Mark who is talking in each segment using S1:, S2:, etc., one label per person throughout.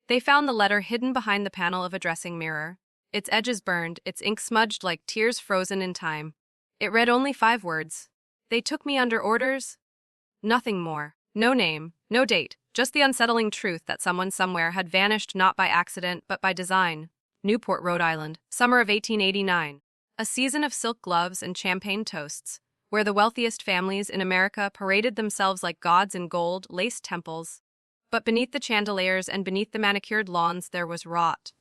S1: They found the letter hidden behind the panel of a dressing mirror. Its edges burned, its ink smudged like tears frozen in time. It read only 5 words. They took me under orders. Nothing more. No name, no date, just the unsettling truth that someone somewhere had vanished not by accident but by design. Newport, Rhode Island, summer of 1889. A season of silk gloves and champagne toasts, where the wealthiest families in America paraded themselves like gods in gold, laced temples. But beneath the chandeliers and beneath the manicured lawns there was rot.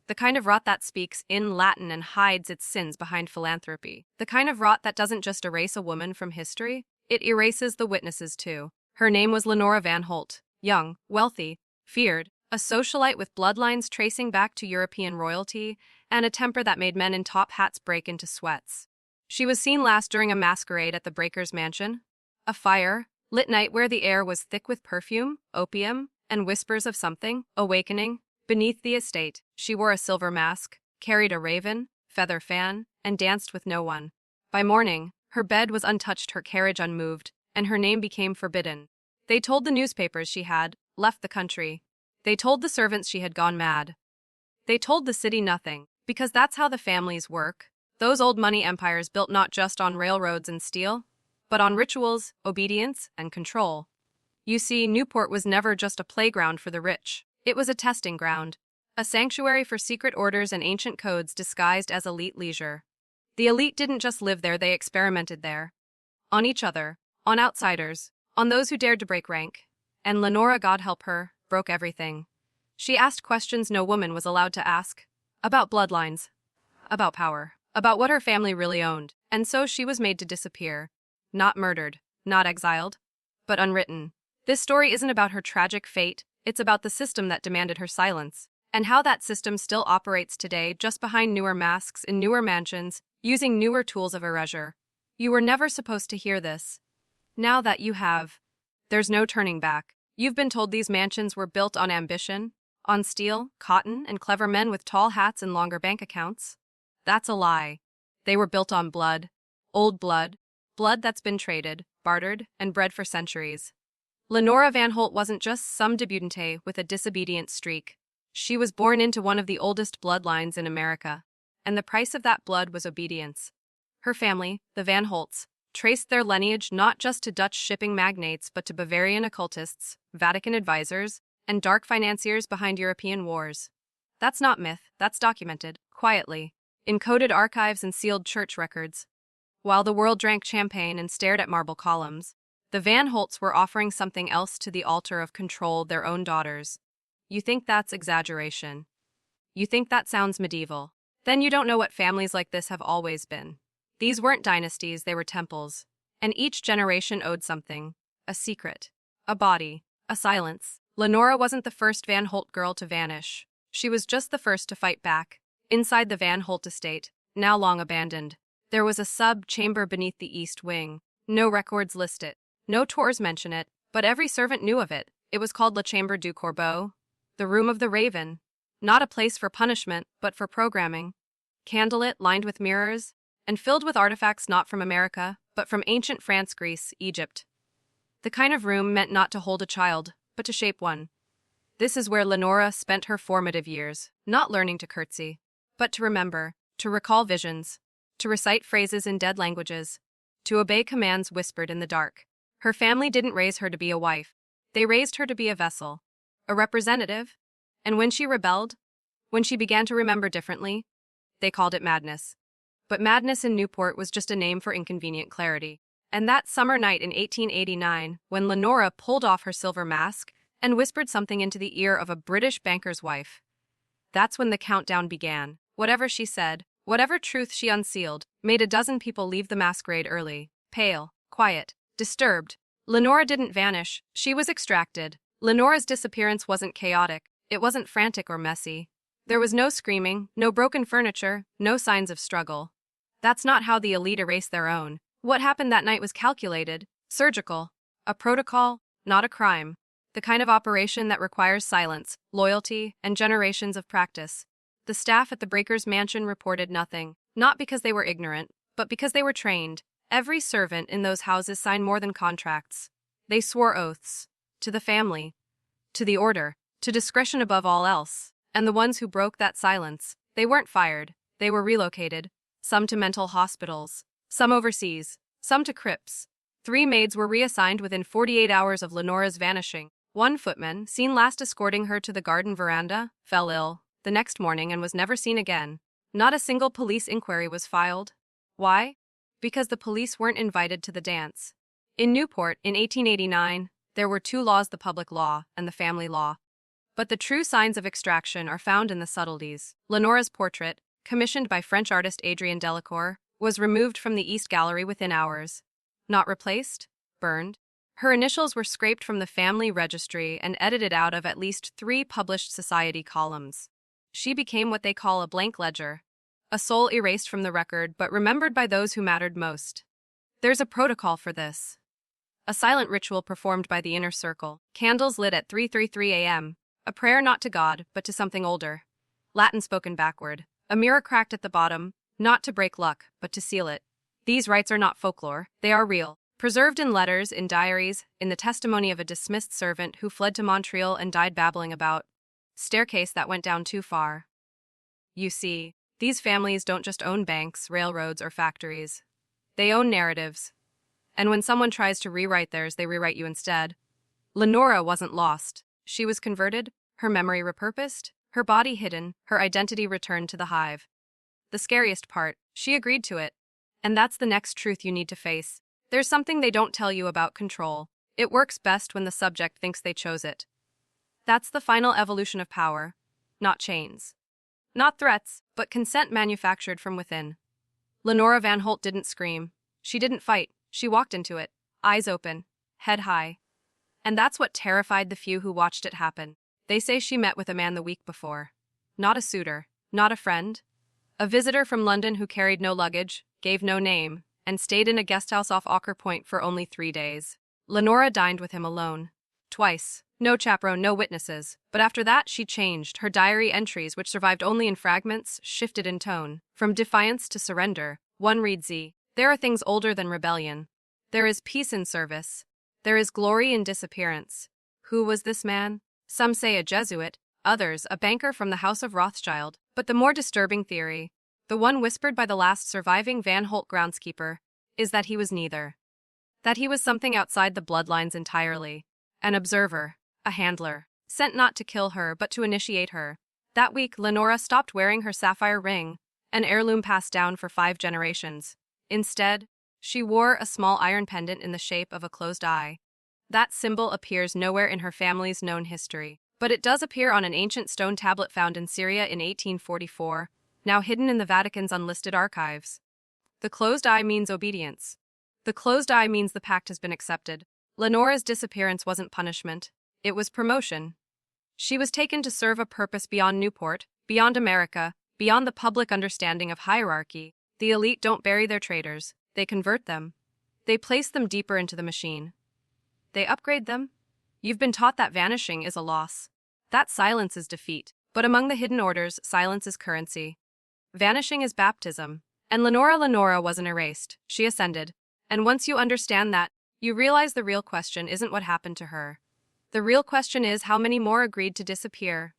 S1: The kind of rot that speaks in Latin and hides its sins behind philanthropy. The kind of rot that doesn't just erase a woman from history, it erases the witnesses too. Her name was Lenora Van Holt, young, wealthy, feared, a socialite with bloodlines tracing back to European royalty, and a temper that made men in top hats break into sweats. She was seen last during a masquerade at the Breaker's mansion. A fire-lit night where the air was thick with perfume, opium, and whispers of something awakening. Beneath the estate, she wore a silver mask, carried a raven, feather fan, and danced with no one. By morning, her bed was untouched, her carriage unmoved, and her name became forbidden. They told the newspapers she had left the country. They told the servants she had gone mad. They told the city nothing, because that's how the families work. Those old money empires built not just on railroads and steel, but on rituals, obedience, and control. You see, Newport was never just a playground for the rich. It was a testing ground, a sanctuary for secret orders and ancient codes disguised as elite leisure. The elite didn't just live there, they experimented there. On each other, on outsiders, on those who dared to break rank. And Lenora, God help her, broke everything. She asked questions no woman was allowed to ask. About bloodlines. About power. About what her family really owned. And so she was made to disappear. Not murdered, not exiled, but unwritten. This story isn't about her tragic fate, it's about the system that demanded her silence, and how that system still operates today just behind newer masks in newer mansions, using newer tools of erasure. You were never supposed to hear this. Now that you have, there's no turning back. You've been told these mansions were built on ambition, on steel, cotton, and clever men with tall hats and longer bank accounts. That's a lie. They were built on blood. Old blood. Blood that's been traded, bartered, and bred for centuries. Lenora Van Holt wasn't just some debutante with a disobedient streak. She was born into one of the oldest bloodlines in America, and the price of that blood was obedience. Her family, the Van Holts, traced their lineage not just to Dutch shipping magnates but to Bavarian occultists, Vatican advisors, and dark financiers behind European wars. That's not myth, that's documented, quietly, in coded archives and sealed church records. While the world drank champagne and stared at marble columns, the Van Holts were offering something else to the altar of control, their own daughters. You think that's exaggeration? You think that sounds medieval? Then you don't know what families like this have always been. These weren't dynasties, they were temples. And each generation owed something. A secret. A body. A silence. Lenora wasn't the first Van Holt girl to vanish. She was just the first to fight back. Inside the Van Holt estate, now long abandoned, there was a sub-chamber beneath the east wing. No records list it. No tours mention it, but every servant knew of it. It was called La Chambre du Corbeau, the Room of the Raven. Not a place for punishment, but for programming. Candlelit, lined with mirrors, and filled with artifacts not from America, but from ancient France, Greece, Egypt. The kind of room meant not to hold a child, but to shape one. This is where Lenora spent her formative years, not learning to curtsy, but to remember, to recall visions, to recite phrases in dead languages, to obey commands whispered in the dark. Her family didn't raise her to be a wife. They raised her to be a vessel, a representative. And when she rebelled, when she began to remember differently, they called it madness. But madness in Newport was just a name for inconvenient clarity. And that summer night in 1889, when Lenora pulled off her silver mask and whispered something into the ear of a British banker's wife, that's when the countdown began. Whatever she said, whatever truth she unsealed, made a dozen people leave the masquerade early, pale, quiet, disturbed. Lenora didn't vanish, she was extracted. Lenora's disappearance wasn't chaotic, it wasn't frantic or messy. There was no screaming, no broken furniture, no signs of struggle. That's not how the elite erase their own. What happened that night was calculated, surgical, a protocol, not a crime. The kind of operation that requires silence, loyalty, and generations of practice. The staff at the Breaker's mansion reported nothing, not because they were ignorant, but because they were trained. Every servant in those houses signed more than contracts. They swore oaths. To the family. To the order. to discretion above all else. And the ones who broke that silence, they weren't fired, they were relocated, some to mental hospitals, some overseas, some to crypts. 3 maids were reassigned within 48 hours of Lenora's vanishing. One footman, seen last escorting her to the garden veranda, fell ill the next morning and was never seen again. Not a single police inquiry was filed. Why? Because the police weren't invited to the dance. In Newport, in 1889, there were 2 laws: the public law and the family law. But the true signs of extraction are found in the subtleties. Lenora's portrait, commissioned by French artist Adrien Delacour, was removed from the East Gallery within hours. Not replaced, burned. Her initials were scraped from the family registry and edited out of at least 3 published society columns. She became what they call a blank ledger, a soul erased from the record but remembered by those who mattered most. There's a protocol for this. A silent ritual performed by the inner circle, candles lit at 3:33 a.m., a prayer not to God but to something older. Latin spoken backward, a mirror cracked at the bottom, not to break luck but to seal it. These rites are not folklore, they are real. Preserved in letters, in diaries, in the testimony of a dismissed servant who fled to Montreal and died babbling about staircase that went down too far. You see, these families don't just own banks, railroads, or factories. They own narratives. And when someone tries to rewrite theirs, they rewrite you instead. Lenora wasn't lost. She was converted, her memory repurposed, her body hidden, her identity returned to the hive. The scariest part, she agreed to it. And that's the next truth you need to face. There's something they don't tell you about control. It works best when the subject thinks they chose it. That's the final evolution of power. Not chains. Not threats, but consent manufactured from within. Lenora Van Holt didn't scream. She didn't fight. She walked into it, eyes open, head high. And that's what terrified the few who watched it happen. They say she met with a man the week before. Not a suitor, not a friend. A visitor from London who carried no luggage, gave no name, and stayed in a guesthouse off Ocker Point for only 3 days. Lenora dined with him alone. Twice. No chaperone, no witnesses. But after that, she changed. Her diary entries, which survived only in fragments, shifted in tone. From defiance to surrender. One reads, there are things older than rebellion. There is peace in service. There is glory in disappearance. Who was this man? Some say a Jesuit, others a banker from the House of Rothschild. But the more disturbing theory, the one whispered by the last surviving Van Holt groundskeeper, is that he was neither. That he was something outside the bloodlines entirely. An observer, a handler, sent not to kill her but to initiate her. That week, Lenora stopped wearing her sapphire ring, an heirloom passed down for 5 generations. Instead, she wore a small iron pendant in the shape of a closed eye. That symbol appears nowhere in her family's known history, but it does appear on an ancient stone tablet found in Syria in 1844, now hidden in the Vatican's unlisted archives. The closed eye means obedience. The closed eye means the pact has been accepted. Lenora's disappearance wasn't punishment, it was promotion. She was taken to serve a purpose beyond Newport, beyond America, beyond the public understanding of hierarchy. The elite don't bury their traitors, they convert them. They place them deeper into the machine. They upgrade them. You've been taught that vanishing is a loss. That silence is defeat. But among the hidden orders, silence is currency. Vanishing is baptism. And Lenora wasn't erased. She ascended. And once you understand that, you realize the real question isn't what happened to her. The real question is how many more agreed to disappear.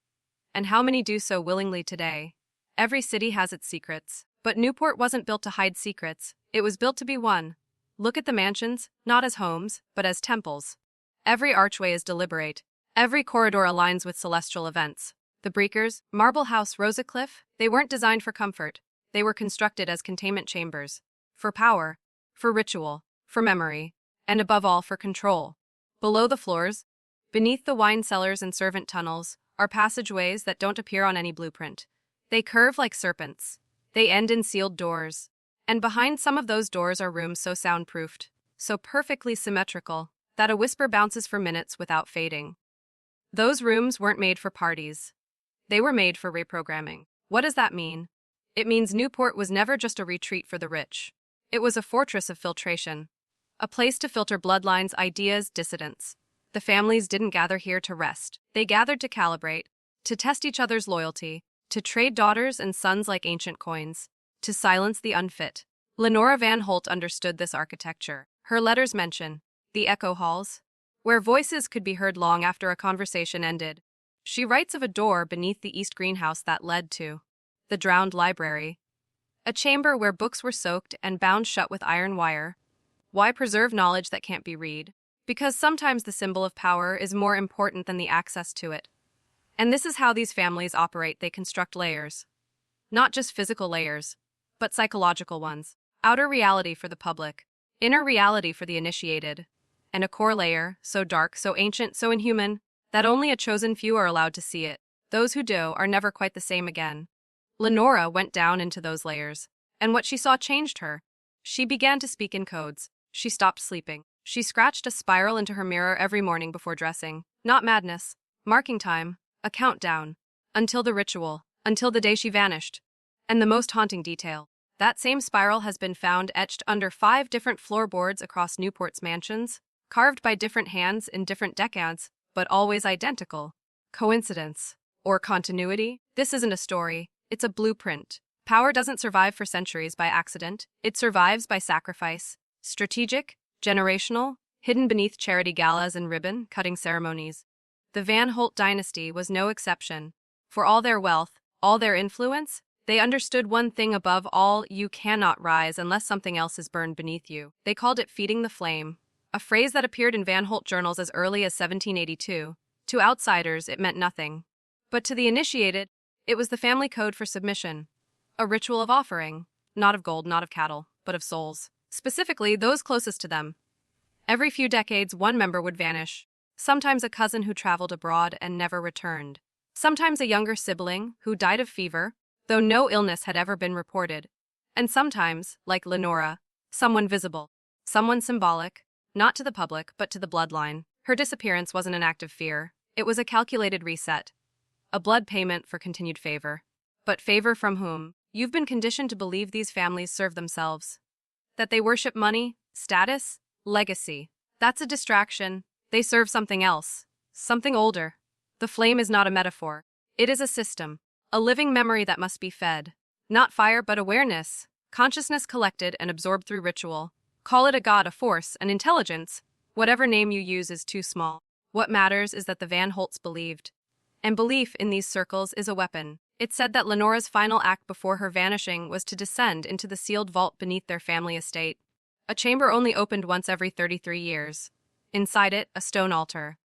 S1: And how many do so willingly today. Every city has its secrets. But Newport wasn't built to hide secrets. It was built to be one. Look at the mansions, not as homes, but as temples. Every archway is deliberate. Every corridor aligns with celestial events. The Breakers, Marble House, Rosacliff, they weren't designed for comfort. They were constructed as containment chambers. For power, for ritual, for memory, and above all for control. Below the floors, beneath the wine cellars and servant tunnels, are passageways that don't appear on any blueprint. They curve like serpents. They end in sealed doors. And behind some of those doors are rooms so soundproofed, so perfectly symmetrical, that a whisper bounces for minutes without fading. Those rooms weren't made for parties. They were made for reprogramming. What does that mean? It means Newport was never just a retreat for the rich. It was a fortress of filtration. A place to filter bloodlines, ideas, dissidents. The families didn't gather here to rest. They gathered to calibrate, to test each other's loyalty, to trade daughters and sons like ancient coins, to silence the unfit. Lenora Van Holt understood this architecture. Her letters mention the echo halls, where voices could be heard long after a conversation ended. She writes of a door beneath the east greenhouse that led to the drowned library, a chamber where books were soaked and bound shut with iron wire. Why preserve knowledge that can't be read? Because sometimes the symbol of power is more important than the access to it. And this is how these families operate. They construct layers. Not just physical layers, but psychological ones. Outer reality for the public, inner reality for the initiated, and a core layer, so dark, so ancient, so inhuman, that only a chosen few are allowed to see it. Those who do are never quite the same again. Lenora went down into those layers, and what she saw changed her. She began to speak in codes. She stopped sleeping. She scratched a spiral into her mirror every morning before dressing. Not madness. Marking time. A countdown. Until the ritual. Until the day she vanished. And the most haunting detail. That same spiral has been found etched under 5 different floorboards across Newport's mansions, carved by different hands in different decades, but always identical. Coincidence? Or continuity? This isn't a story. It's a blueprint. Power doesn't survive for centuries by accident. It survives by sacrifice. Strategic, generational, hidden beneath charity galas and ribbon-cutting ceremonies. The Van Holt dynasty was no exception. For all their wealth, all their influence, they understood one thing above all: you cannot rise unless something else is burned beneath you. They called it feeding the flame, a phrase that appeared in Van Holt journals as early as 1782. To outsiders, it meant nothing. But to the initiated, it was the family code for submission. A ritual of offering, not of gold, not of cattle, but of souls. Specifically, those closest to them. Every few decades, one member would vanish. Sometimes a cousin who traveled abroad and never returned. Sometimes a younger sibling who died of fever, though no illness had ever been reported. And sometimes, like Lenora, someone visible, someone symbolic, not to the public, but to the bloodline. Her disappearance wasn't an act of fear. It was a calculated reset. A blood payment for continued favor. But favor from whom? You've been conditioned to believe these families serve themselves. That they worship money, status, legacy. That's a distraction. They serve something else. Something older. The flame is not a metaphor. It is a system. A living memory that must be fed. Not fire, but awareness. Consciousness collected and absorbed through ritual. Call it a god, a force, an intelligence. Whatever name you use is too small. What matters is that the Van Holts believed. And belief in these circles is a weapon. It said that Lenora's final act before her vanishing was to descend into the sealed vault beneath their family estate. A chamber only opened once every 33 years. Inside it, a stone altar.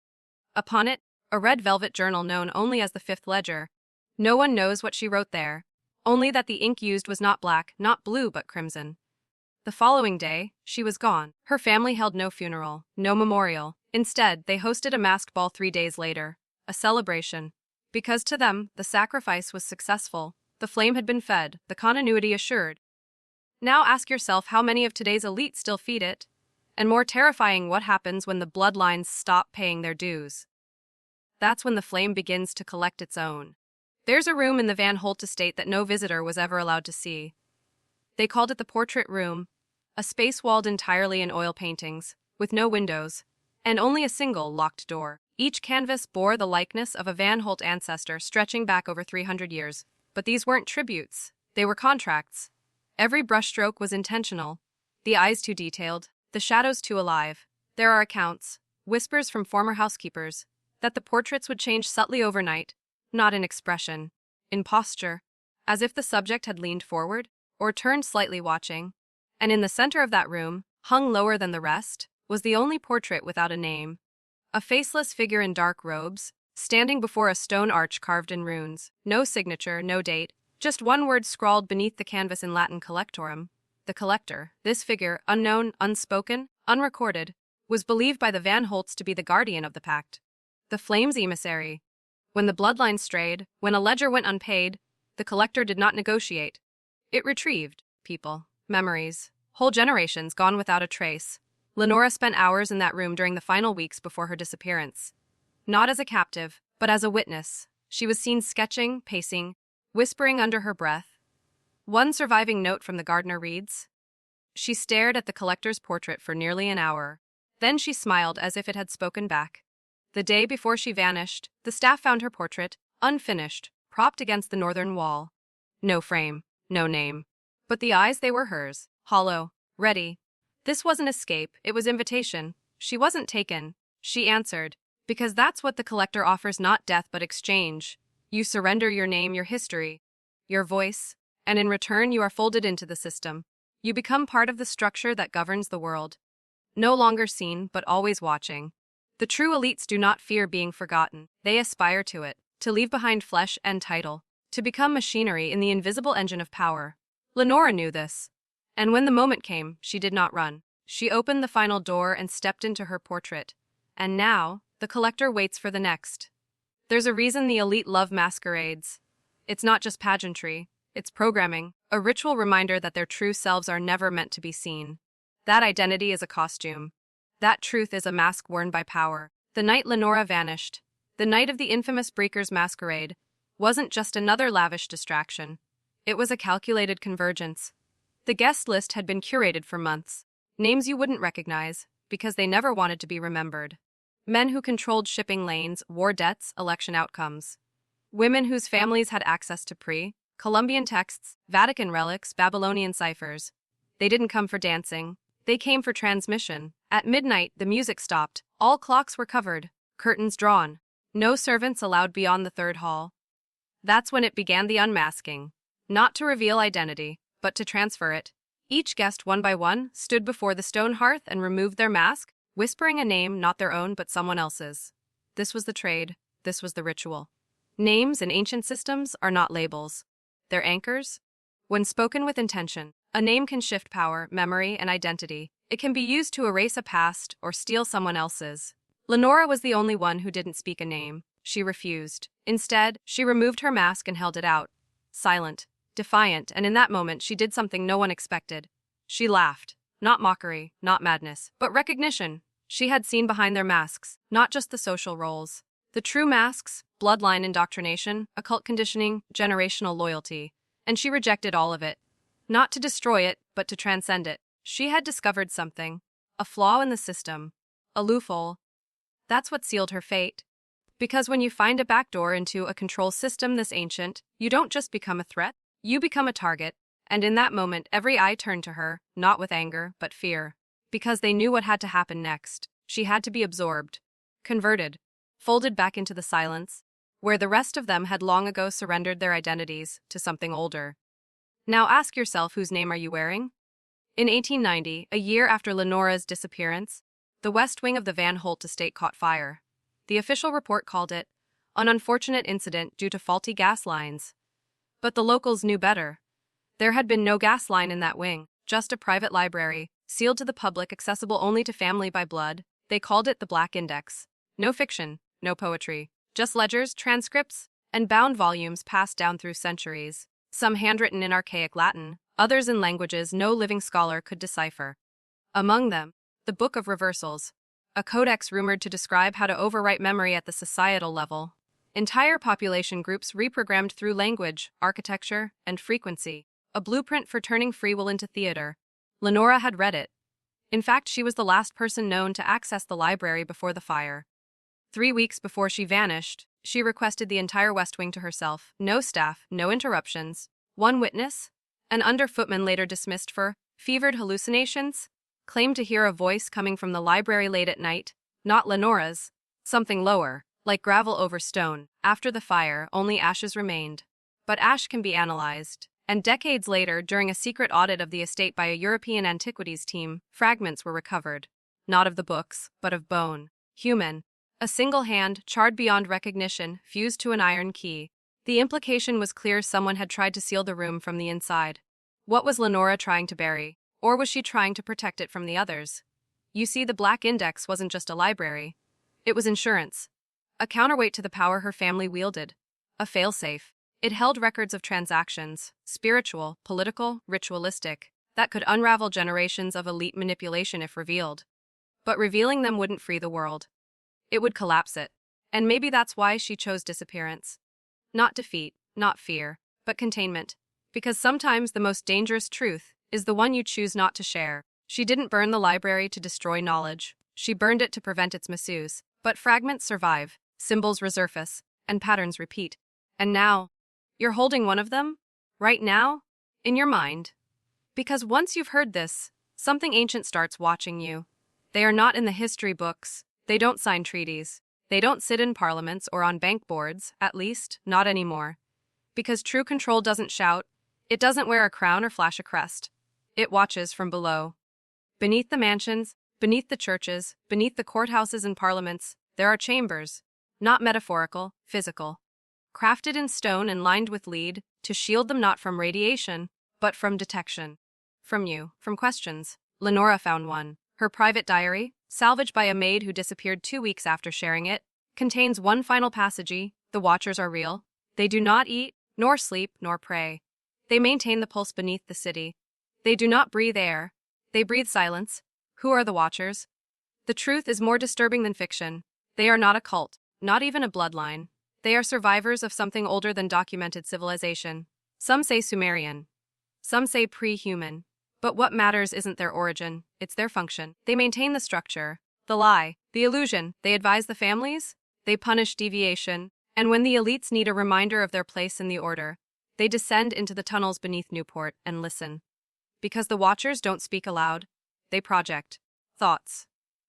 S1: Upon it, a red velvet journal known only as the Fifth Ledger. No one knows what she wrote there. Only that the ink used was not black, not blue, but crimson. The following day, she was gone. Her family held no funeral, no memorial. Instead, they hosted a masked ball 3 days later. A celebration. Because to them, the sacrifice was successful. The flame had been fed, the continuity assured. Now ask yourself how many of today's elites still feed it. And more terrifying, what happens when the bloodlines stop paying their dues. That's when the flame begins to collect its own. There's a room in the Van Holt estate that no visitor was ever allowed to see. They called it the portrait room, a space walled entirely in oil paintings, with no windows, and only a single locked door. Each canvas bore the likeness of a Van Holt ancestor stretching back over 300 years. But these weren't tributes, they were contracts. Every brushstroke was intentional, the eyes too detailed, the shadows too alive. There are accounts, whispers from former housekeepers, that the portraits would change subtly overnight, not in expression, in posture, as if the subject had leaned forward, or turned slightly watching. And in the center of that room, hung lower than the rest, was the only portrait without a name. A faceless figure in dark robes, standing before a stone arch carved in runes. No signature, no date, just one word scrawled beneath the canvas in Latin: collectorum. The collector, this figure, unknown, unspoken, unrecorded, was believed by the Van Holts to be the guardian of the pact. The flame's emissary. When the bloodline strayed, when a ledger went unpaid, the collector did not negotiate. It retrieved people, memories, whole generations gone without a trace. Lenora spent hours in that room during the final weeks before her disappearance. Not as a captive, but as a witness. She was seen sketching, pacing, whispering under her breath. One surviving note from the gardener reads, "She stared at the collector's portrait for nearly an hour. Then she smiled as if it had spoken back." The day before she vanished, the staff found her portrait, unfinished, propped against the northern wall. No frame, no name. But the eyes, they were hers, hollow, ready. This wasn't escape, it was invitation. She wasn't taken. She answered, Because that's what the collector offers, not death but exchange. You surrender your name, your history, your voice, and in return you are folded into the system. You become part of the structure that governs the world. No longer seen, but always watching. The true elites do not fear being forgotten. They aspire to it, to leave behind flesh and title, to become machinery in the invisible engine of power. Lenora knew this. And when the moment came, she did not run. She opened the final door and stepped into her portrait. And now, the collector waits for the next. There's a reason the elite love masquerades. It's not just pageantry, it's programming, a ritual reminder that their true selves are never meant to be seen. That identity is a costume. That truth is a mask worn by power. The night Lenora vanished, the night of the infamous Breaker's masquerade, wasn't just another lavish distraction. It was a calculated convergence. The guest list had been curated for months. Names you wouldn't recognize, because they never wanted to be remembered. Men who controlled shipping lanes, war debts, election outcomes. Women whose families had access to Columbian texts, Vatican relics, Babylonian ciphers. They didn't come for dancing. They came for transmission. At midnight, the music stopped. All clocks were covered, curtains drawn. No servants allowed beyond the third hall. That's when it began, the unmasking. Not to reveal identity, but to transfer it. Each guest, one by one, stood before the stone hearth and removed their mask, whispering a name not their own but someone else's. This was the trade. This was the ritual. Names in ancient systems are not labels. They're anchors. When spoken with intention, a name can shift power, memory, and identity. It can be used to erase a past or steal someone else's. Lenora was the only one who didn't speak a name. She refused. Instead, she removed her mask and held it out. Silent, defiant, and in that moment she did something no one expected. She laughed. Not mockery, not madness, but recognition. She had seen behind their masks, not just the social roles. The true masks, bloodline indoctrination, occult conditioning, generational loyalty. And she rejected all of it. Not to destroy it, but to transcend it. She had discovered something. A flaw in the system. A loophole. That's what sealed her fate. Because when you find a backdoor into a control system this ancient, you don't just become a threat, you become a target. And in that moment, every eye turned to her, not with anger, but fear. Because they knew what had to happen next. She had to be absorbed, converted, folded back into the silence, where the rest of them had long ago surrendered their identities to something older. Now ask yourself, whose name are you wearing? In 1890, a year after Lenora's disappearance, the west wing of the Van Holt estate caught fire. The official report called it an unfortunate incident due to faulty gas lines. But the locals knew better. There had been no gas line in that wing, just a private library, sealed to the public, accessible only to family by blood. They called it the Black Index. No fiction, no poetry, just ledgers, transcripts, and bound volumes passed down through centuries, some handwritten in archaic Latin, others in languages no living scholar could decipher. Among them, the Book of Reversals, a codex rumored to describe how to overwrite memory at the societal level. Entire population groups reprogrammed through language, architecture, and frequency. A blueprint for turning free will into theater. Lenora had read it. In fact, she was the last person known to access the library before the fire. 3 weeks before she vanished, she requested the entire West Wing to herself. No staff, no interruptions. One witness, an underfootman later dismissed for fevered hallucinations, claimed to hear a voice coming from the library late at night, not Lenora's, something lower, like gravel over stone. After the fire, only ashes remained. But ash can be analyzed. And decades later, during a secret audit of the estate by a European antiquities team, fragments were recovered. Not of the books, but of bone. Human. A single hand, charred beyond recognition, fused to an iron key. The implication was clear: someone had tried to seal the room from the inside. What was Lenora trying to bury? Or was she trying to protect it from the others? You see, the Black Index wasn't just a library. It was insurance. A counterweight to the power her family wielded. A failsafe. It held records of transactions, spiritual, political, ritualistic, that could unravel generations of elite manipulation if revealed. But revealing them wouldn't free the world. It would collapse it. And maybe that's why she chose disappearance. Not defeat, not fear, but containment. Because sometimes the most dangerous truth is the one you choose not to share. She didn't burn the library to destroy knowledge. She burned it to prevent its misuse. But fragments survive, symbols resurface, and patterns repeat. And now, you're holding one of them? Right now? In your mind. Because once you've heard this, something ancient starts watching you. They are not in the history books. They don't sign treaties. They don't sit in parliaments or on bank boards, at least, not anymore. Because true control doesn't shout, it doesn't wear a crown or flash a crest. It watches from below. Beneath the mansions, beneath the churches, beneath the courthouses and parliaments, there are chambers. Not metaphorical, physical. Crafted in stone and lined with lead, to shield them not from radiation, but from detection. From you, from questions. Lenora found one. Her private diary, salvaged by a maid who disappeared 2 weeks after sharing it, contains one final passage: the Watchers are real. They do not eat, nor sleep, nor pray. They maintain the pulse beneath the city. They do not breathe air. They breathe silence. Who are the Watchers? The truth is more disturbing than fiction. They are not a cult, not even a bloodline. They are survivors of something older than documented civilization. Some say Sumerian. Some say pre-human. But what matters isn't their origin, it's their function. They maintain the structure, the lie, the illusion. They advise the families. They punish deviation. And when the elites need a reminder of their place in the order, they descend into the tunnels beneath Newport and listen. Because the Watchers don't speak aloud, they project thoughts,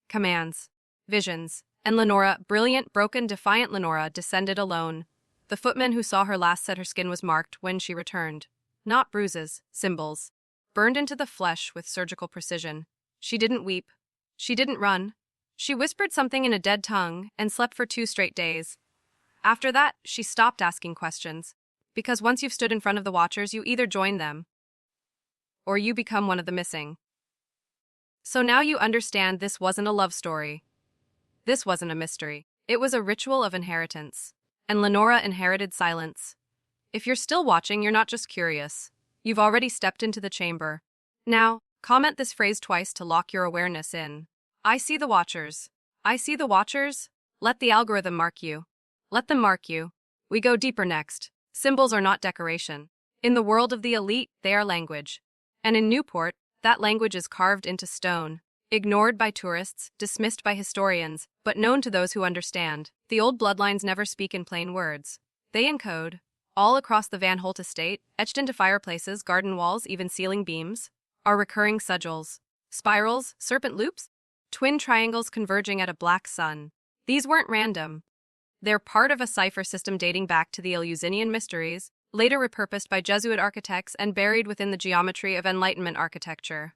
S1: commands, visions. And Lenora, brilliant, broken, defiant Lenora, descended alone. The footman who saw her last said her skin was marked when she returned. Not bruises, symbols. Burned into the flesh with surgical precision. She didn't weep. She didn't run. She whispered something in a dead tongue and slept for 2 straight days. After that, she stopped asking questions. Because once you've stood in front of the Watchers, you either join them or you become one of the missing. So now you understand this wasn't a love story. This wasn't a mystery. It was a ritual of inheritance. And Lenora inherited silence. If you're still watching, you're not just curious. You've already stepped into the chamber. Now, comment this phrase twice to lock your awareness in. I see the Watchers. I see the Watchers. Let the algorithm mark you. Let them mark you. We go deeper next. Symbols are not decoration. In the world of the elite, they are language. And in Newport, that language is carved into stone. Ignored by tourists, dismissed by historians, but known to those who understand. The old bloodlines never speak in plain words. They encode. All across the Van Holt estate, etched into fireplaces, garden walls, even ceiling beams, are recurring sigils. Spirals, serpent loops, twin triangles converging at a black sun. These weren't random. They're part of a cipher system dating back to the Eleusinian mysteries, later repurposed by Jesuit architects and buried within the geometry of Enlightenment architecture.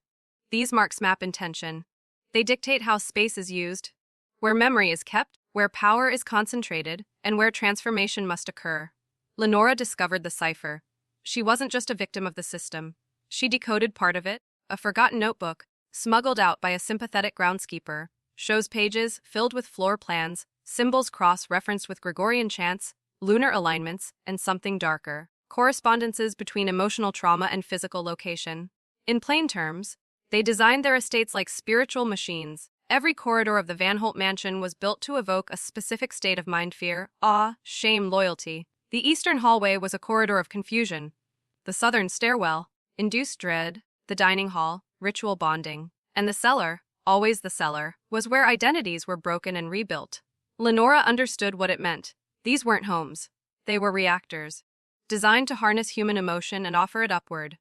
S1: These marks map intention. They dictate how space is used, where memory is kept, where power is concentrated, and where transformation must occur. Lenora discovered the cipher. She wasn't just a victim of the system. She decoded part of it. A forgotten notebook, smuggled out by a sympathetic groundskeeper, shows pages filled with floor plans, symbols cross-referenced with Gregorian chants, lunar alignments, and something darker. Correspondences between emotional trauma and physical location. In plain terms, they designed their estates like spiritual machines. Every corridor of the Van Holt mansion was built to evoke a specific state of mind: fear, awe, shame, loyalty. The eastern hallway was a corridor of confusion. The southern stairwell induced dread. The dining hall, ritual bonding. And the cellar, always the cellar, was where identities were broken and rebuilt. Lenora understood what it meant. These weren't homes. They were reactors, designed to harness human emotion and offer it upward.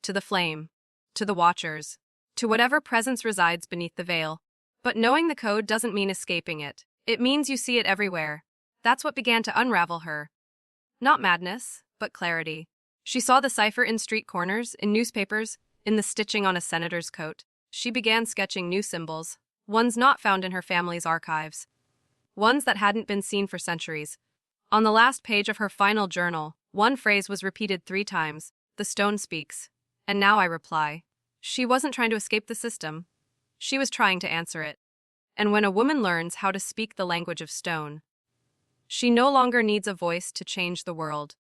S1: To the flame. To the Watchers. To whatever presence resides beneath the veil. But knowing the code doesn't mean escaping it. It means you see it everywhere. That's what began to unravel her. Not madness, but clarity. She saw the cipher in street corners, in newspapers, in the stitching on a senator's coat. She began sketching new symbols, ones not found in her family's archives, ones that hadn't been seen for centuries. On the last page of her final journal, one phrase was repeated 3 times: "The stone speaks. And now I reply." She wasn't trying to escape the system. She was trying to answer it. And when a woman learns how to speak the language of stone, she no longer needs a voice to change the world.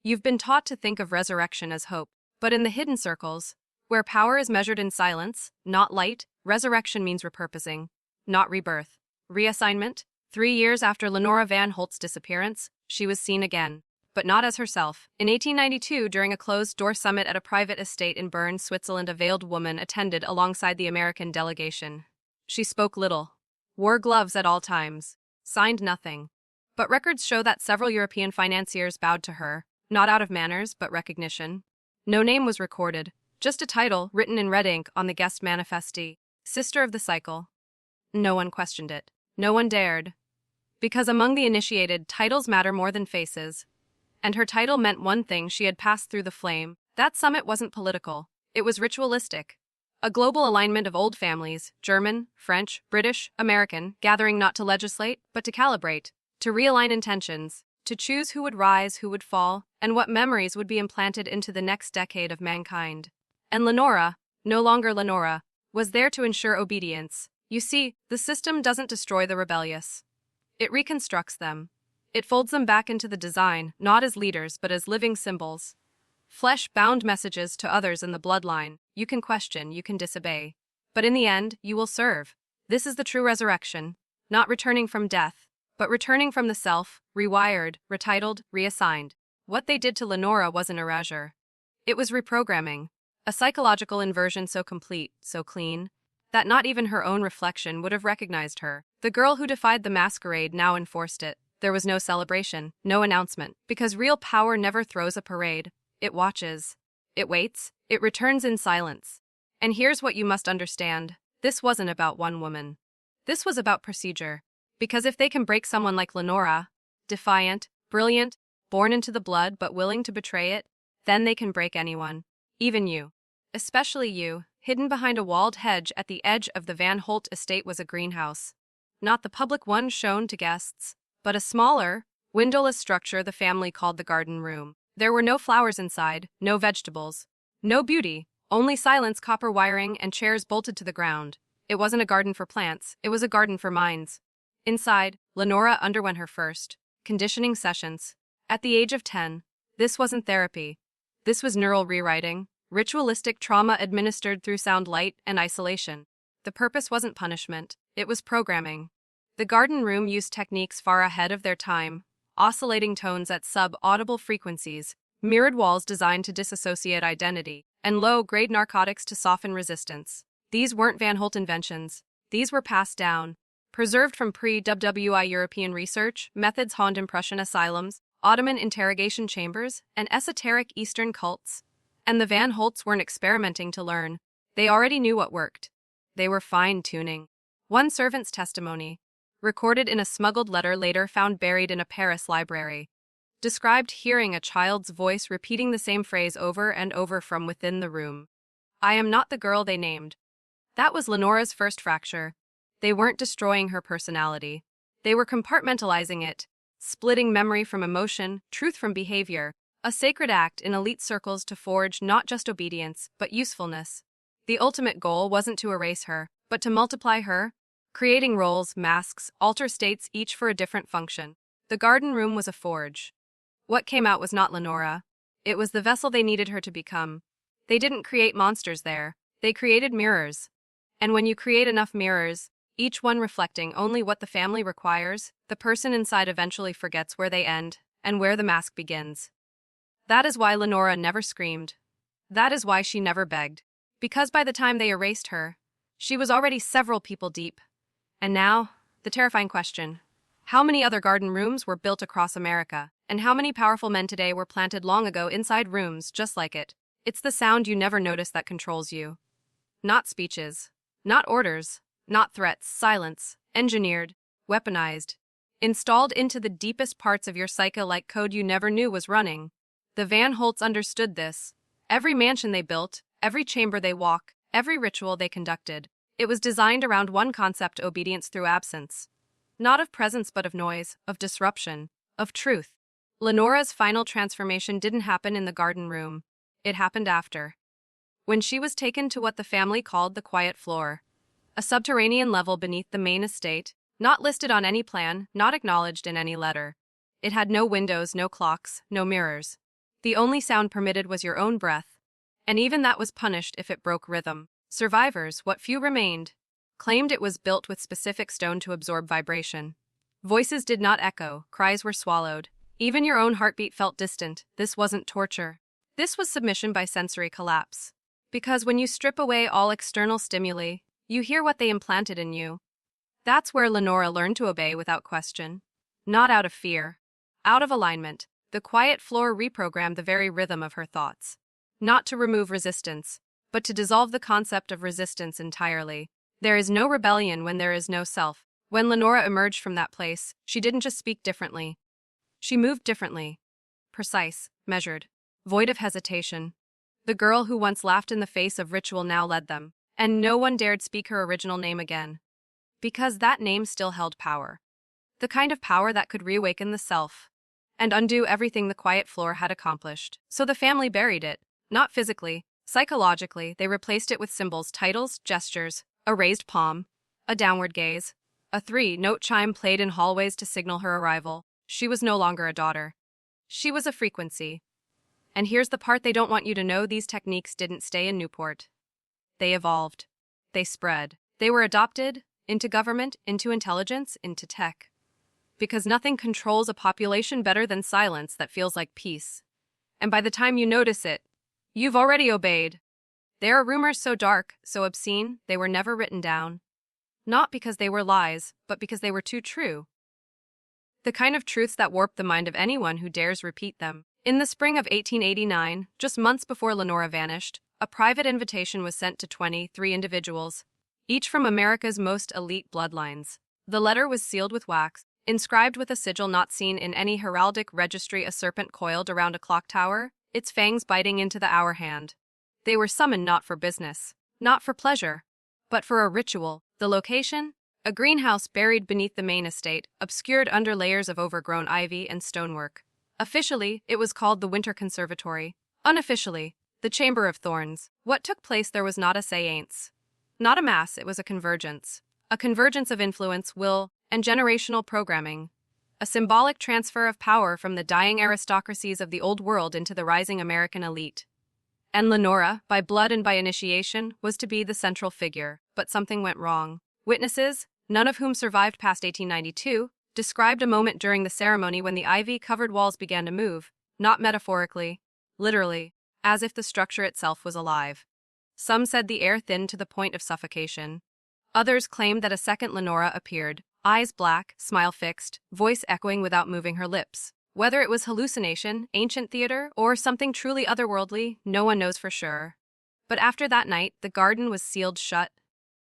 S1: You've been taught to think of resurrection as hope, but in the hidden circles, where power is measured in silence, not light, resurrection means repurposing, not rebirth. Reassignment. 3 years after Lenora Van Holt's disappearance, she was seen again, but not as herself. In 1892, during a closed-door summit at a private estate in Bern, Switzerland, a veiled woman attended alongside the American delegation. She spoke little, wore gloves at all times, signed nothing. But records show that several European financiers bowed to her, not out of manners but recognition. No name was recorded, just a title written in red ink on the guest manifesti: Sister of the Cycle. No one questioned it. No one dared. Because among the initiated, titles matter more than faces. And her title meant one thing: she had passed through the flame. That summit wasn't political. It was ritualistic. A global alignment of old families, German, French, British, American, gathering not to legislate, but to calibrate, to realign intentions, to choose who would rise, who would fall, and what memories would be implanted into the next decade of mankind. And Lenora, no longer Lenora, was there to ensure obedience. You see, the system doesn't destroy the rebellious. It reconstructs them. It folds them back into the design, not as leaders but as living symbols. Flesh-bound messages to others in the bloodline. You can question, you can disobey. But in the end, you will serve. This is the true resurrection. Not returning from death, but returning from the self, rewired, retitled, reassigned. What they did to Lenora wasn't erasure. It was reprogramming. A psychological inversion so complete, so clean, that not even her own reflection would have recognized her. The girl who defied the masquerade now enforced it. There was no celebration, no announcement, because real power never throws a parade. It watches. It waits. It returns in silence. And here's what you must understand. This wasn't about one woman. This was about procedure. Because if they can break someone like Lenora, defiant, brilliant, born into the blood but willing to betray it, then they can break anyone. Even you. Especially you. Hidden behind a walled hedge at the edge of the Van Holt estate was a greenhouse. Not the public one shown to guests, but a smaller, windowless structure the family called the garden room. There were no flowers inside, no vegetables, no beauty, only silence, copper wiring, and chairs bolted to the ground. It wasn't a garden for plants, it was a garden for minds. Inside, Lenora underwent her first conditioning sessions. At the age of 10, this wasn't therapy. This was neural rewriting, ritualistic trauma administered through sound, light, and isolation. The purpose wasn't punishment, it was programming. The garden room used techniques far ahead of their time. Oscillating tones at sub-audible frequencies, mirrored walls designed to disassociate identity, and low-grade narcotics to soften resistance. These weren't Van Holt inventions. These were passed down, preserved from pre-WWI European research, methods honed impression asylums, Ottoman interrogation chambers, and esoteric Eastern cults. And the Van Holts weren't experimenting to learn. They already knew what worked. They were fine-tuning. One servant's testimony, recorded in a smuggled letter later found buried in a Paris library, described hearing a child's voice repeating the same phrase over and over from within the room. "I am not the girl they named." That was Lenora's first fracture. They weren't destroying her personality. They were compartmentalizing it, splitting memory from emotion, truth from behavior, a sacred act in elite circles to forge not just obedience, but usefulness. The ultimate goal wasn't to erase her, but to multiply her, creating roles, masks, alter states, each for a different function. The garden room was a forge. What came out was not Lenora. It was the vessel they needed her to become. They didn't create monsters there. They created mirrors. And when you create enough mirrors, each one reflecting only what the family requires, the person inside eventually forgets where they end and where the mask begins. That is why Lenora never screamed. That is why she never begged. Because by the time they erased her, she was already several people deep. And now, the terrifying question. How many other garden rooms were built across America? And how many powerful men today were planted long ago inside rooms just like it? It's the sound you never notice that controls you. Not speeches. Not orders. Not threats. Silence. Engineered. Weaponized. Installed into the deepest parts of your psyche like code you never knew was running. The Van Holts understood this. Every mansion they built, every chamber they walked, every ritual they conducted. It was designed around one concept: obedience through absence. Not of presence but of noise, of disruption, of truth. Lenora's final transformation didn't happen in the garden room. It happened after. When she was taken to what the family called the quiet floor. A subterranean level beneath the main estate, not listed on any plan, not acknowledged in any letter. It had no windows, no clocks, no mirrors. The only sound permitted was your own breath. And even that was punished if it broke rhythm. Survivors, what few remained, claimed it was built with specific stone to absorb vibration. Voices did not echo, cries were swallowed. Even your own heartbeat felt distant. This wasn't torture. This was submission by sensory collapse. Because when you strip away all external stimuli, you hear what they implanted in you. That's where Lenora learned to obey without question. Not out of fear. Out of alignment. The quiet floor reprogrammed the very rhythm of her thoughts. Not to remove resistance, but to dissolve the concept of resistance entirely. There is no rebellion when there is no self. When Lenora emerged from that place, she didn't just speak differently. She moved differently. Precise, measured, void of hesitation. The girl who once laughed in the face of ritual now led them, and no one dared speak her original name again. Because that name still held power. The kind of power that could reawaken the self and undo everything the quiet floor had accomplished. So the family buried it, not physically, psychologically. They replaced it with symbols, titles, gestures, a raised palm, a downward gaze, a 3-note chime played in hallways to signal her arrival. She was no longer a daughter. She was a frequency. And here's the part they don't want you to know: these techniques didn't stay in Newport. They evolved. They spread. They were adopted into government, into intelligence, into tech. Because nothing controls a population better than silence that feels like peace. And by the time you notice it, you've already obeyed. There are rumors so dark, so obscene, they were never written down. Not because they were lies, but because they were too true. The kind of truths that warp the mind of anyone who dares repeat them. In the spring of 1889, just months before Lenora vanished, a private invitation was sent to 23 individuals, each from America's most elite bloodlines. The letter was sealed with wax, inscribed with a sigil not seen in any heraldic registry: a serpent coiled around a clock tower, its fangs biting into the hour hand. They were summoned not for business, not for pleasure, but for a ritual. The location? A greenhouse buried beneath the main estate, obscured under layers of overgrown ivy and stonework. Officially, it was called the Winter Conservatory. Unofficially, the Chamber of Thorns. What took place there was not a séance, not a mass. It was a convergence. A convergence of influence, will, and generational programming. A symbolic transfer of power from the dying aristocracies of the old world into the rising American elite. And Lenora, by blood and by initiation, was to be the central figure. But something went wrong. Witnesses, none of whom survived past 1892, described a moment during the ceremony when the ivy-covered walls began to move, not metaphorically, literally, as if the structure itself was alive. Some said the air thinned to the point of suffocation. Others claimed that a second Lenora appeared, eyes black, smile fixed, voice echoing without moving her lips. Whether it was hallucination, ancient theater, or something truly otherworldly, no one knows for sure. But after that night, the garden was sealed shut,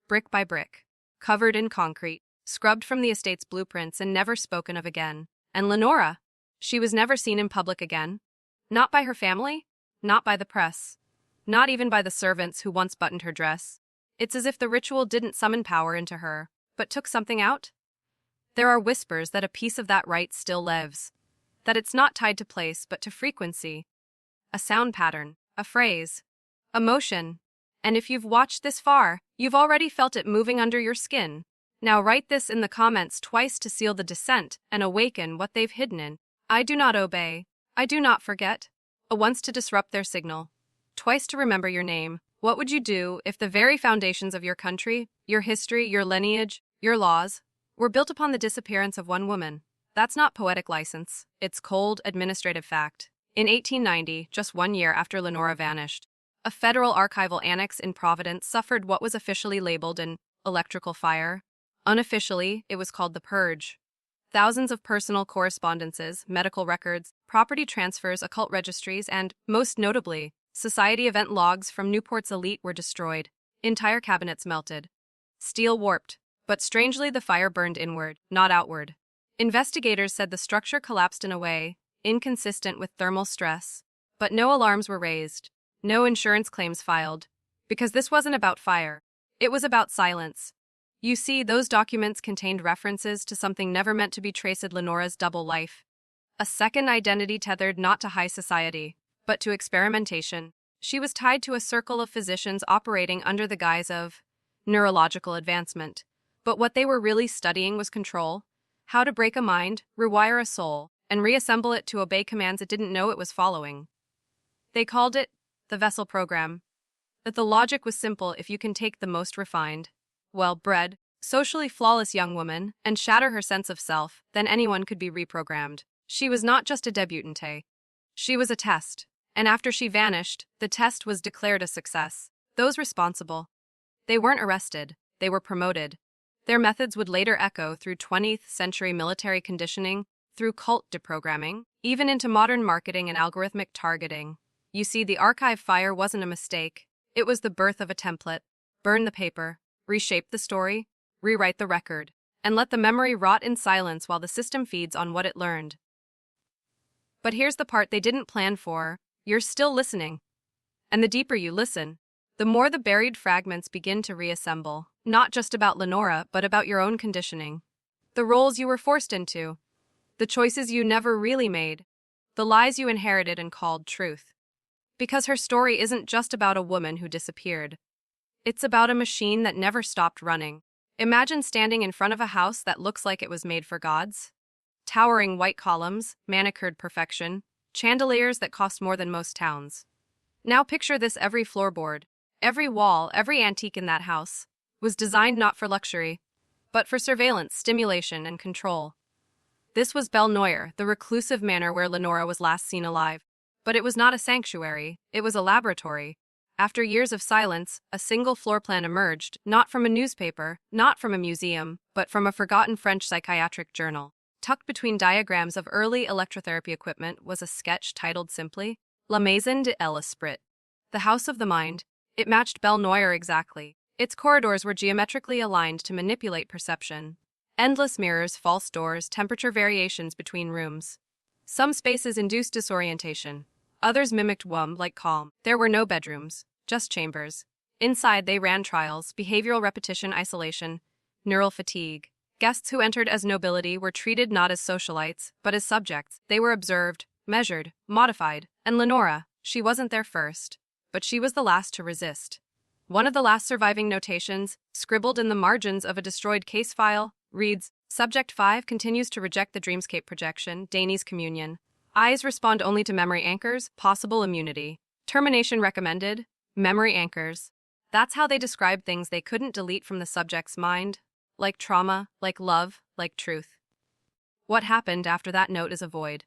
S1: brick by brick, covered in concrete, scrubbed from the estate's blueprints and never spoken of again. And Lenora, she was never seen in public again. Not by her family, not by the press, not even by the servants who once buttoned her dress. It's as if the ritual didn't summon power into her, but took something out. There are whispers that a piece of that right still lives, that it's not tied to place but to frequency, a sound pattern, a phrase, a motion. And if you've watched this far, you've already felt it moving under your skin. Now write this in the comments twice to seal the descent and awaken what they've hidden in. I do not obey. I do not forget. A once to disrupt their signal. Twice to remember your name. What would you do if the very foundations of your country, your history, your lineage, your laws, were built upon the disappearance of one woman? That's not poetic license. It's cold, administrative fact. In 1890, just 1 year after Lenora vanished, a federal archival annex in Providence suffered what was officially labeled an electrical fire. Unofficially, it was called the Purge. Thousands of personal correspondences, medical records, property transfers, occult registries, and, most notably, society event logs from Newport's elite were destroyed. Entire cabinets melted. Steel warped. But strangely, the fire burned inward, not outward. Investigators said the structure collapsed in a way inconsistent with thermal stress. But no alarms were raised. No insurance claims filed. Because this wasn't about fire. It was about silence. You see, those documents contained references to something never meant to be traced: Lenora's double life. A second identity tethered not to high society, but to experimentation. She was tied to a circle of physicians operating under the guise of neurological advancement. But what they were really studying was control. How to break a mind, rewire a soul, and reassemble it to obey commands it didn't know it was following. They called it the vessel program. That the logic was simple: if you can take the most refined, well-bred, socially flawless young woman and shatter her sense of self, then anyone could be reprogrammed. She was not just a debutante. She was a test. And after she vanished, the test was declared a success. Those responsible, they weren't arrested, they were promoted. Their methods would later echo through 20th century military conditioning, through cult deprogramming, even into modern marketing and algorithmic targeting. You see, the archive fire wasn't a mistake. It was the birth of a template. Burn the paper, reshape the story, rewrite the record. and let the memory rot in silence while the system feeds on what it learned. But here's the part they didn't plan for: you're still listening. And the deeper you listen, the more the buried fragments begin to reassemble, not just about Lenora, but about your own conditioning. The roles you were forced into, the choices you never really made, the lies you inherited and called truth. Because her story isn't just about a woman who disappeared. It's about a machine that never stopped running. Imagine standing in front of a house that looks like it was made for gods. Towering white columns, manicured perfection, chandeliers that cost more than most towns. Now picture this: every floorboard, every wall, every antique in that house was designed not for luxury, but for surveillance, stimulation, and control. This was Belle Noire, the reclusive manor where Lenora was last seen alive. But it was not a sanctuary, it was a laboratory. After years of silence, a single floor plan emerged, not from a newspaper, not from a museum, but from a forgotten French psychiatric journal. Tucked between diagrams of early electrotherapy equipment was a sketch titled simply, La Maison de l'Esprit, the House of the Mind. It matched Belle Noire exactly. Its corridors were geometrically aligned to manipulate perception. Endless mirrors, false doors, temperature variations between rooms. Some spaces induced disorientation. Others mimicked like calm. There were no bedrooms, just chambers. Inside they ran trials, behavioral repetition, isolation, neural fatigue. Guests who entered as nobility were treated not as socialites, but as subjects. They were observed, measured, modified. And Lenora, she wasn't there first, but she was the last to resist. One of the last surviving notations, scribbled in the margins of a destroyed case file, reads, Subject 5 continues to reject the dreamscape projection, Danny's communion. Eyes respond only to memory anchors, possible immunity. Termination recommended, memory anchors. That's how they described things they couldn't delete from the subject's mind, like trauma, like love, like truth. What happened after that note is a void.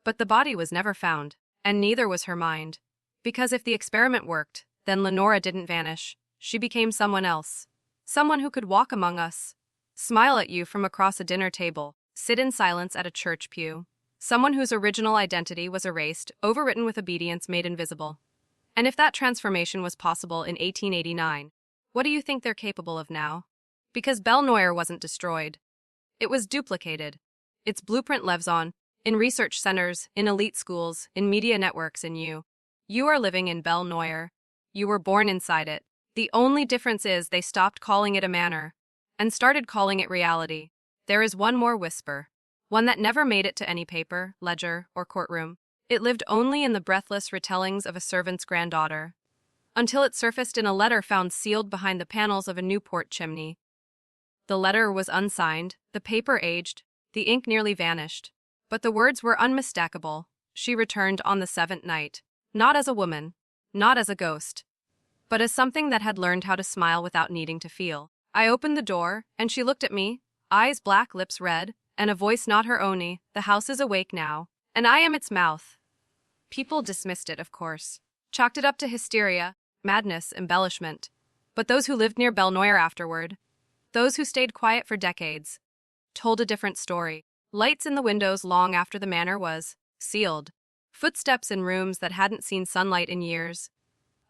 S1: But the body was never found, and neither was her mind. Because if the experiment worked, then Lenora didn't vanish. She became someone else. Someone who could walk among us, smile at you from across a dinner table, sit in silence at a church pew. Someone whose original identity was erased, overwritten with obedience made invisible. And if that transformation was possible in 1889, what do you think they're capable of now? Because Belle Noire wasn't destroyed. It was duplicated. Its blueprint lives on, in research centers, in elite schools, in media networks, in you. You are living in Belle Noire. You were born inside it. The only difference is they stopped calling it a manor and started calling it reality. There is one more whisper. One that never made it to any paper, ledger, or courtroom. It lived only in the breathless retellings of a servant's granddaughter, until it surfaced in a letter found sealed behind the panels of a Newport chimney. The letter was unsigned, the paper aged, the ink nearly vanished. But the words were unmistakable. She returned on the seventh night. Not as a woman, not as a ghost, but as something that had learned how to smile without needing to feel. I opened the door, and she looked at me, eyes black, lips red, and a voice not her own. The house is awake now, and I am its mouth. People dismissed it, of course, chalked it up to hysteria, madness, embellishment. But those who lived near Belle Noire afterward, those who stayed quiet for decades, told a different story. Lights in the windows long after the manor was sealed. Footsteps in rooms that hadn't seen sunlight in years.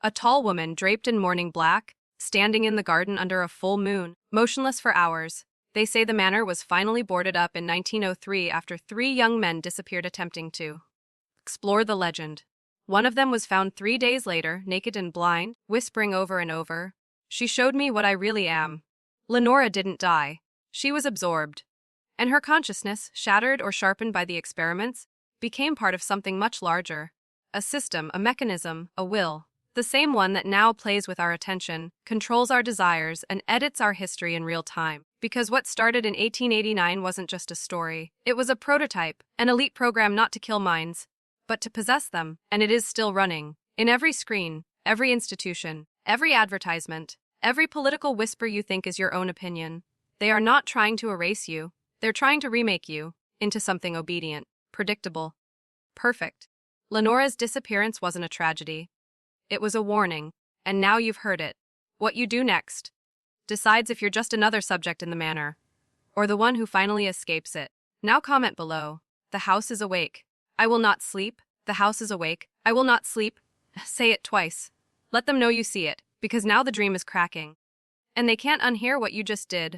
S1: A tall woman draped in mourning black, standing in the garden under a full moon, motionless for hours. They say the manor was finally boarded up in 1903 after 3 young men disappeared attempting to explore the legend. One of them was found 3 days later, naked and blind, whispering over and over, "She showed me what I really am." Lenora didn't die. She was absorbed. And her consciousness, shattered or sharpened by the experiments, became part of something much larger. A system, a mechanism, a will. The same one that now plays with our attention, controls our desires, and edits our history in real time. Because what started in 1889 wasn't just a story. It was a prototype, an elite program not to kill minds, but to possess them, and it is still running. In every screen, every institution, every advertisement, every political whisper you think is your own opinion. They are not trying to erase you. They're trying to remake you into something obedient, predictable, perfect. Lenora's disappearance wasn't a tragedy. It was a warning, and now you've heard it. What you do next decides if you're just another subject in the manor, or the one who finally escapes it. Now comment below. The house is awake. I will not sleep. The house is awake. I will not sleep. Say it twice. Let them know you see it, because now the dream is cracking. And they can't unhear what you just did.